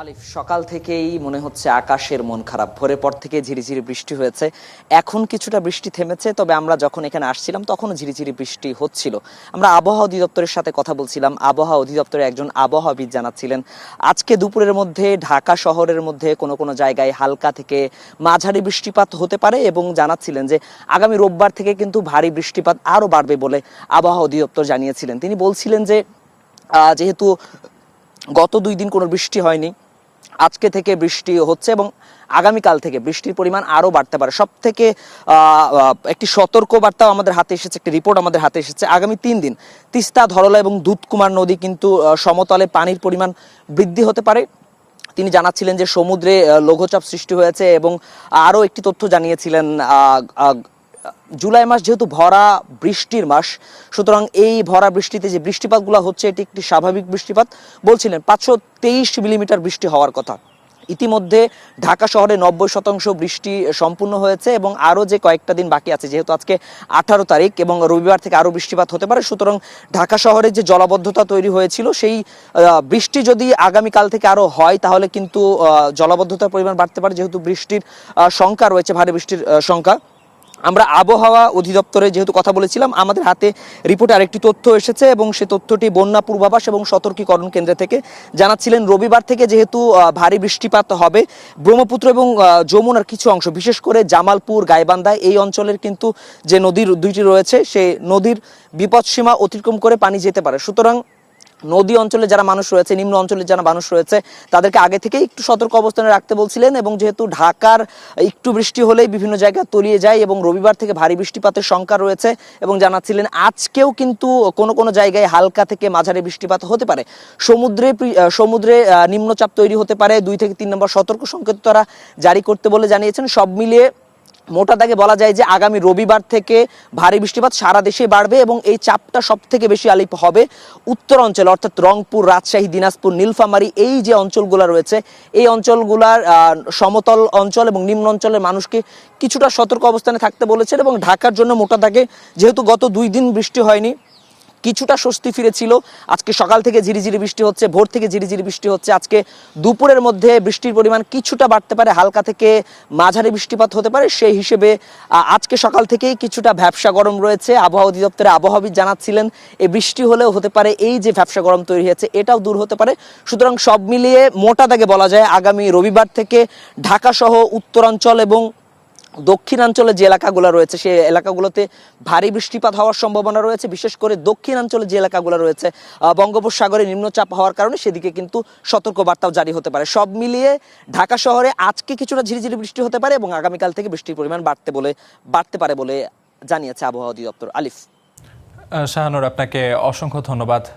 আলিফ, সকাল থেকেই মনে হচ্ছে আকাশের মন খারাপ। ভোরের পর থেকে ঝিরিঝিরি বৃষ্টি হয়েছে। এখন কিছুটা বৃষ্টি থেমেছে, তবে আমরা যখন এখানে আসছিলাম তখনও ঝিরিঝিরি বৃষ্টি হচ্ছিল। আমরা আবহাওয়া অধিদপ্তরের সাথে কথা বলছিলাম। আবহাওয়া অধিদপ্তরের একজন আবহাওয়াবিদ জানাচ্ছিলেন আজকে দুপুরের মধ্যে ঢাকা শহরের মধ্যে কোনো কোনো জায়গায় হালকা থেকে মাঝারি বৃষ্টিপাত হতে পারে এবং জানাচ্ছিলেন যে আগামী রোববার থেকে কিন্তু ভারী বৃষ্টিপাত আরও বাড়বে বলে আবহাওয়া অধিদপ্তর জানিয়েছিলেন। তিনি বলছিলেন যে যেহেতু গত 2 দিন কোনো বৃষ্টি হয়নি, আজকে থেকে বৃষ্টি হচ্ছে এবং আগামীকাল থেকে বৃষ্টির পরিমাণ আরও বাড়তে পারে। সব থেকে একটি সতর্ক বার্তাও আমাদের হাতে এসেছে, একটি রিপোর্ট আমাদের হাতে এসেছে। আগামী 3 দিন তিস্তা, ধরলা এবং দুধকুমার নদী কিন্তু সমতলে পানির পরিমাণ বৃদ্ধি হতে পারে। তিনি জানাচ্ছিলেন যে সমুদ্রে লঘুচাপ সৃষ্টি হয়েছে এবং আরও একটি তথ্য জানিয়েছিলেন জুলাই মাস যেহেতু ভরা বৃষ্টির মাস, সুতরাং এই ভরা বৃষ্টিতে যে বৃষ্টিপাতগুলো হচ্ছে এটি একটি স্বাভাবিক বৃষ্টিপাত। বলছিলেন 523 মিলিমিটার বৃষ্টি হওয়ার কথা। ইতিমধ্যে ঢাকা শহরে 90% বৃষ্টি সম্পূর্ণ হয়েছে এবং আরও যে কয়েকটা দিন বাকি আছে, যেহেতু আজকে 18 তারিখ এবং রবিবার থেকে আরও বৃষ্টিপাত হতে পারে, সুতরাং ঢাকা শহরে যে জলাবদ্ধতা তৈরি হয়েছিল সেই বৃষ্টি যদি আগামীকাল থেকে আরও হয় তাহলে কিন্তু জলাবদ্ধতার পরিমাণ বাড়তে পারে, যেহেতু বৃষ্টির সংখ্যা রয়েছে, ভারী বৃষ্টির সংখ্যা। আমরা আবহাওয়া অধিদপ্তরে যেহেতু কথা বলেছিলাম, আমাদের হাতে রিপোর্টে আরেকটি তথ্য এসেছে এবং সে তথ্যটি বন্যা পূর্বাভাস এবং সতর্কীকরণ কেন্দ্র থেকে জানাচ্ছিলেন রবিবার থেকে যেহেতু ভারী বৃষ্টিপাত হবে, ব্রহ্মপুত্র এবং যমুনার কিছু অংশ, বিশেষ করে জামালপুর, গাইবান্ধা এই অঞ্চলের কিন্তু যে নদীর দুইটি রয়েছে সেই নদীর বিপদসীমা অতিক্রম করে পানি যেতে পারে। সুতরাং নদী অঞ্চলে যারা মানুষ রয়েছে, নিম্ন অঞ্চলে যারা মানুষ রয়েছে, তাদেরকে আগে থেকে একটু সতর্ক অবস্থানে রাখতে বলছিলেন। এবং যেহেতু ঢাকার একটু বৃষ্টি হলেই বিভিন্ন জায়গা তলিয়ে যায় এবং রবিবার থেকে ভারী বৃষ্টিপাতের সংখ্যা রয়েছে এবং জানাচ্ছিলেন আজকেও কিন্তু কোনো কোনো জায়গায় হালকা থেকে মাঝারি বৃষ্টিপাত হতে পারে। সমুদ্রে নিম্নচাপ তৈরি হতে পারে। 2 থেকে 3 নম্বর সতর্ক সংকেত তারা জারি করতে বলে জানিয়েছেন। সব মিলিয়ে মোটা দাগে বলা যায় যে আগামী রবিবার থেকে ভারী বৃষ্টিপাত সারা দেশে বাড়বে এবং এই চাপটা সব থেকে বেশি আলিপ হবে উত্তর অঞ্চলে, অর্থাৎ রংপুর, রাজশাহী, দিনাজপুর, নীলফামারী এই যে অঞ্চলগুলো রয়েছে, এই অঞ্চলগুলার সমতল অঞ্চল এবং নিম্ন অঞ্চলের মানুষকে কিছুটা সতর্ক অবস্থানে থাকতে বলেছেন। এবং ঢাকার জন্য মোটা দাগে যেহেতু গত 2 দিন বৃষ্টি হয়নি, কিছুটা স্বস্তি ফিরেছিল। আজকে সকাল থেকে ঝিরিঝিরি বৃষ্টি হচ্ছে, ভোর থেকে ঝিরিঝিরি বৃষ্টি হচ্ছে। আজকে দুপুরের মধ্যে বৃষ্টির পরিমাণ কিছুটা বাড়তে পারে, হালকা থেকে মাঝারি বৃষ্টিপাত হতে পারে। সেই হিসেবে আজকে সকাল থেকেই কিছুটা ভ্যাপসা গরম রয়েছে। আবহাওয়া অধিদপ্তরের আবহাওয়াবিদ জানাচ্ছিলেন এই বৃষ্টি হলেও হতে পারে এই যে ভ্যাপসা গরম তৈরি হয়েছে এটাও দূর হতে পারে। সুতরাং সব মিলিয়ে মোটা দাগে বলা যায় আগামী রবিবার থেকে ঢাকা সহ উত্তরাঞ্চল এবং দক্ষিণাঞ্চলে যে এলাকাগুলো রয়েছে সেই এলাকাগুলোতে ভারী বৃষ্টিপাত হওয়ার সম্ভাবনা রয়েছে। বিশেষ করে দক্ষিণাঞ্চলে যে এলাকাগুলো রয়েছে বঙ্গোপসাগরে নিম্নচাপ হওয়ার কারণে সেদিকে কিন্তু সতর্কবার্তাও জারি হতে পারে। সব মিলিয়ে ঢাকা শহরে আজকে কিছুটা ঝিরিঝিরি বৃষ্টি হতে পারে এবং আগামীকাল থেকে বৃষ্টির পরিমাণ বাড়তে পারে বলে জানিয়েছে আবহাওয়া অধিদপ্তর। আলিফ। শাহানুর, আপনাকে অসংখ্য ধন্যবাদ